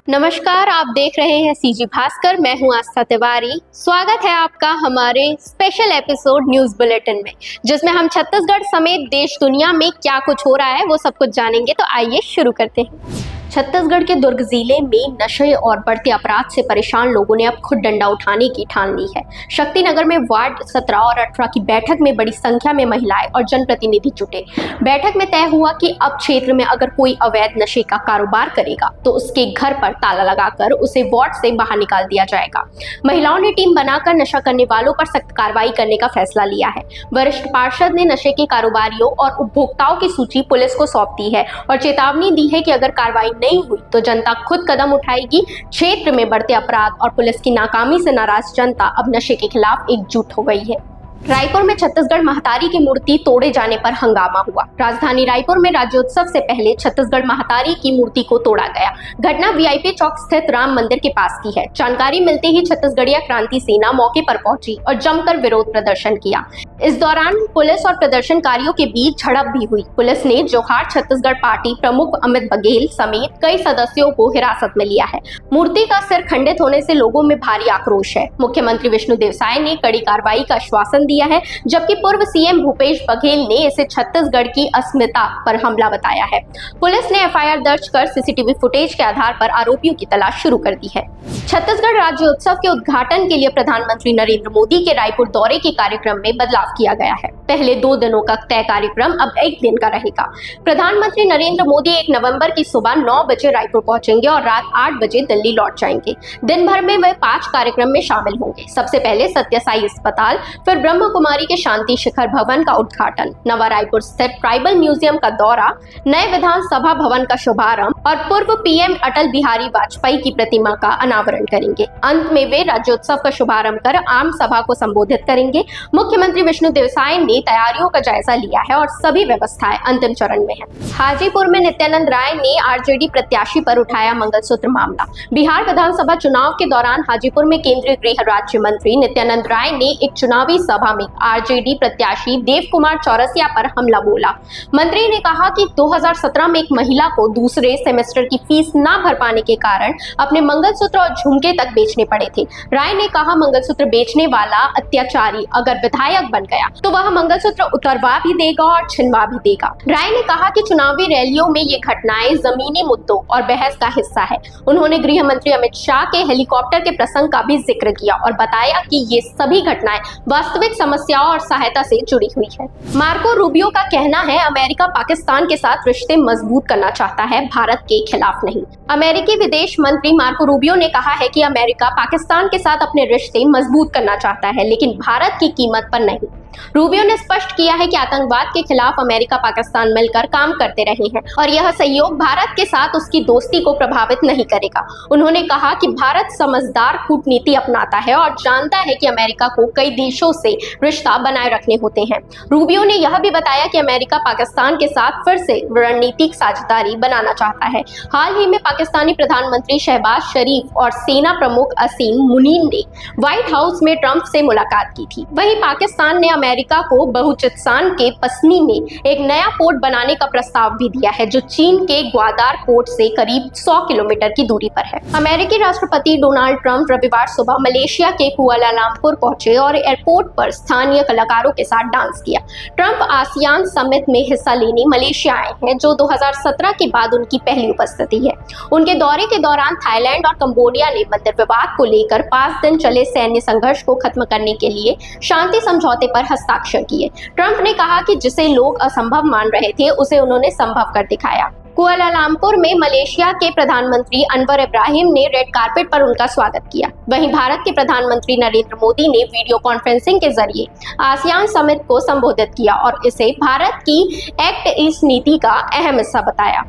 नमस्कार, आप देख रहे हैं सीजी भास्कर। मैं हूं आस्था तिवारी। स्वागत है आपका हमारे स्पेशल एपिसोड न्यूज बुलेटिन में, जिसमें हम छत्तीसगढ़ समेत देश दुनिया में क्या कुछ हो रहा है वो सब कुछ जानेंगे। तो आइए शुरू करते हैं। छत्तीसगढ़ के दुर्ग जिले में नशे और बढ़ते अपराध से परेशान लोगों ने अब खुद डंडा उठाने की ठान ली है। शक्तिनगर में वार्ड 17 और 18 की बैठक में बड़ी संख्या में महिलाएं और जनप्रतिनिधि जुटे। बैठक में तय हुआ कि अब क्षेत्र में अगर कोई अवैध नशे का कारोबार करेगा तो उसके घर पर ताला लगाकर उसे वार्ड से बाहर निकाल दिया जाएगा। महिलाओं ने टीम बनाकर नशा करने वालों पर सख्त कार्रवाई करने का फैसला लिया है। वरिष्ठ पार्षद ने नशे के कारोबारियों और उपभोक्ताओं की सूची पुलिस को सौंप दी है और चेतावनी दी है कि अगर कार्रवाई नहीं हुई तो जनता खुद कदम उठाएगी। क्षेत्र में बढ़ते अपराध और पुलिस की नाकामी से नाराज जनता अब नशे के खिलाफ एकजुट हो गई है। रायपुर में छत्तीसगढ़ महतारी की मूर्ति तोड़े जाने पर हंगामा हुआ। राजधानी रायपुर में राज्योत्सव से पहले छत्तीसगढ़ महतारी की मूर्ति को तोड़ा गया। घटना वीआईपी चौक स्थित राम मंदिर के पास की है। जानकारी मिलते ही छत्तीसगढ़िया क्रांति सेना मौके पर पहुंची और जमकर विरोध प्रदर्शन किया। इस दौरान पुलिस और प्रदर्शनकारियों के बीच झड़प भी हुई। पुलिस ने जोहार छत्तीसगढ़ पार्टी प्रमुख अमित बघेल समेत कई सदस्यों को हिरासत में लिया है। मूर्ति का सिर खंडित होने से लोगों में भारी आक्रोश है। मुख्यमंत्री विष्णुदेव साय ने कड़ी कार्रवाई का आश्वासन दिया है, जबकि पूर्व सीएम भूपेश बघेल ने इसे छत्तीसगढ़ की अस्मिता पर हमला बताया है। पुलिस ने एफआईआर दर्ज कर सीसीटीवी फुटेज के आधार पर आरोपियों की तलाश शुरू कर दी है। छत्तीसगढ़ राज्योत्सव के उद्घाटन के लिए प्रधानमंत्री नरेंद्र मोदी के रायपुर दौरे के कार्यक्रम में बदलाव किया गया है। पहले 2 दिनों का तय कार्यक्रम अब 1 दिन का रहेगा। प्रधानमंत्री नरेंद्र मोदी 1 नवंबर की सुबह 9 बजे रायपुर पहुंचेंगे और रात 8 बजे दिल्ली लौट जाएंगे। दिन भर में वे 5 कार्यक्रम में शामिल होंगे। सबसे पहले सत्य साई अस्पताल, फिर ब्रह्म कुमारी के शांति शिखर भवन का उद्घाटन, नवा रायपुर स्थित ट्राइबल म्यूजियम का दौरा, नए विधानसभा भवन का शुभारंभ और पूर्व पीएम अटल बिहारी वाजपेयी की प्रतिमा का अनावरण करेंगे। अंत में वे राज्योत्सव का शुभारंभ कर आम सभा को संबोधित करेंगे। मुख्यमंत्री विष्णुदेव साय ने तैयारियों का जायजा लिया है और सभी व्यवस्थाएं अंतिम चरण में है। हाजीपुर में नित्यानंद राय ने आरजेडी प्रत्याशी पर उठाया मंगलसूत्र मामला। बिहार विधानसभा चुनाव के दौरान हाजीपुर में केंद्रीय गृह राज्य मंत्री नित्यानंद राय ने एक चुनावी सभा में आरजेडी प्रत्याशी देव कुमार चौरसिया पर हमला बोला। मंत्री ने कहा कि 2017 में एक महिला को दूसरे सेमेस्टर की फीस न भर पाने के कारण अपने मंगलसूत्र और झुमके तक बेचने पड़े थे। राय ने कहा, मंगलसूत्र बेचने वाला अत्याचारी अगर विधायक बन गया तो वह मंगलसूत्र उतरवा भी देगा और छिनवा भी देगा। राय ने कहा कि चुनावी रैलियों में ये घटनाएं जमीनी मुद्दों और बहस का हिस्सा है। उन्होंने गृह मंत्री अमित शाह के हेलीकॉप्टर के प्रसंग का भी जिक्र किया और बताया कि ये सभी घटनाएं वास्तविक समस्याओं और सहायता से जुड़ी हुई है। मार्को रूबियो का कहना है, अमेरिका पाकिस्तान के साथ रिश्ते मजबूत करना चाहता है, भारत के खिलाफ नहीं। अमेरिकी विदेश मंत्री मार्को रूबियो ने कहा है कि अमेरिका पाकिस्तान के साथ अपने रिश्ते मजबूत करना चाहता है, लेकिन भारत की कीमत पर नहीं। रूबियो ने स्पष्ट किया है कि आतंकवाद के खिलाफ अमेरिका पाकिस्तान मिलकर काम करते रहे हैं और यह सहयोग भारत के साथ उसकी दोस्ती को प्रभावित नहीं करेगा। उन्होंने कहा कि भारत समझदार कूटनीति अपनाता है और जानता है कि अमेरिका को कई देशों से रिश्ता बनाए रखने होते हैं। रूबियो ने यह भी बताया कि अमेरिका पाकिस्तान के साथ फिर से रणनीतिक साझेदारी बनाना चाहता है। हाल ही में पाकिस्तानी प्रधानमंत्री शहबाज शरीफ और सेना प्रमुख असीम मुनीर ने व्हाइट हाउस में ट्रंप से मुलाकात की थी। वहीं पाकिस्तान ने अमेरिका को बलूचिस्तान के पसनी में एक नया पोर्ट बनाने का प्रस्ताव भी दिया है, जो चीन के ग्वादार पोर्ट से करीब 100 किलोमीटर की दूरी पर है। अमेरिकी राष्ट्रपति डोनाल्ड ट्रंप रविवार सुबह मलेशिया के कुआलालंपुर पहुंचे और एयरपोर्ट पर स्थानीय कलाकारों के साथ डांस किया। ट्रंप आसियान समिट में हिस्सा लेने मलेशिया आए हैं, जो 2017 के बाद उनकी पहली उपस्थिति है। उनके दौरे के दौरान थाईलैंड और कंबोडिया ने मंदिर विवाद को लेकर 5 दिन चले सैन्य संघर्ष को खत्म करने के लिए शांति समझौते पर हस्ताक्षर किए। ट्रंप ने कहा कि जिसे लोग असंभव मान रहे थे उसे उन्होंने संभव कर दिखाया। कुआलालंपुर में मलेशिया के प्रधानमंत्री अनवर इब्राहिम ने रेड कार्पेट पर उनका स्वागत किया। वहीं भारत के प्रधानमंत्री नरेंद्र मोदी ने वीडियो कॉन्फ्रेंसिंग के जरिए आसियान समिट को संबोधित किया और इसे भारत की एक्ट ईस्ट नीति का अहम हिस्सा बताया।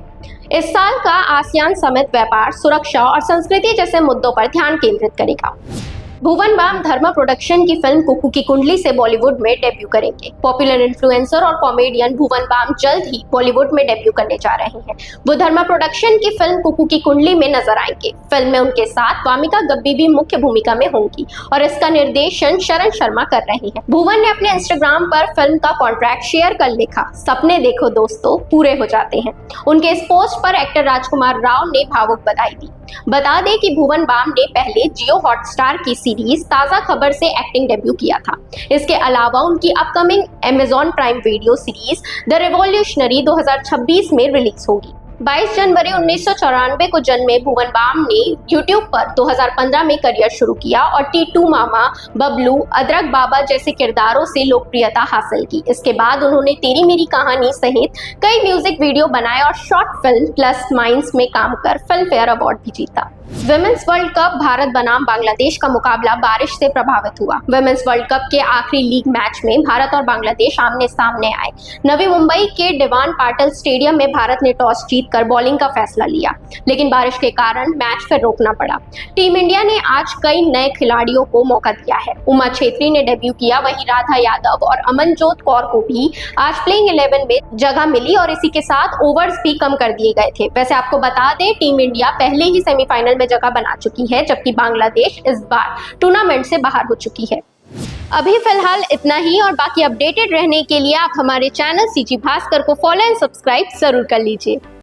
इस साल का आसियान समिट व्यापार, सुरक्षा और संस्कृति जैसे मुद्दों पर ध्यान केंद्रित करेगा। भुवन बाम धर्मा प्रोडक्शन की फिल्म कुकू की कुंडली से बॉलीवुड में डेब्यू करेंगे। पॉपुलर इन्फ्लुएंसर और कॉमेडियन भुवन बाम जल्द ही बॉलीवुड में डेब्यू करने जा रहे हैं। वो धर्मा प्रोडक्शन की फिल्म कुकू की कुंडली में नजर आएंगे। फिल्म में उनके साथ वामिका गब्बी भी मुख्य भूमिका में होंगी और इसका निर्देशन शरण शर्मा कर रहे हैं। भुवन ने अपने इंस्टाग्राम पर फिल्म का कॉन्ट्रैक्ट शेयर कर लिखा, सपने देखो दोस्तों पूरे हो जाते हैं। उनके इस पोस्ट पर एक्टर राजकुमार राव ने भावुक बधाई दी। बता दें कि भुवन बाम ने पहले जियो हॉटस्टार की सीरीज ताजा खबर से एक्टिंग डेब्यू किया था। इसके अलावा उनकी upcoming Amazon prime video series the revolutionary 2026 में रिलीज होगी। 22 जनवरी 1994 को जन्मे भुवन बाम ने यूट्यूब पर 2015 में करियर शुरू किया और टी2 मामा, बबलू, अदरक बाबा जैसे किरदारों से लोकप्रियता हासिल की। इसके बाद उन्होंने तेरी मेरी कहानी सहित कई म्यूजिक वीडियो बनाए और शॉर्ट फिल्म प्लस माइंस में काम कर फिल्म फेयर अवार्ड भी जीता। विमेंस वर्ल्ड कप भारत बनाम बांग्लादेश का मुकाबला बारिश से प्रभावित हुआ। विमेंस वर्ल्ड कप के आखिरी लीग मैच में भारत और बांग्लादेश आमने सामने आए। नवी मुंबई के डिवान पाटिल स्टेडियम में भारत ने टॉस जीतकर बॉलिंग का फैसला लिया, लेकिन बारिश के कारण मैच फिर रोकना पड़ा। टीम इंडिया ने आज कई नए खिलाड़ियों को मौका दिया है। उमा छेत्री ने डेब्यू किया, वहीं राधा यादव और अमनजोत कौर को भी आज प्लेइंग 11 में जगह मिली और इसी के साथ ओवर्स भी कम कर दिए गए थे। वैसे आपको बता दें, टीम इंडिया पहले ही सेमीफाइनल में जगह बना चुकी है, जबकि बांग्लादेश इस बार टूर्नामेंट से बाहर हो चुकी है। अभी फिलहाल इतना ही और बाकी अपडेटेड रहने के लिए आप हमारे चैनल सीजी भास्कर को फॉलो एंड सब्सक्राइब जरूर कर लीजिए।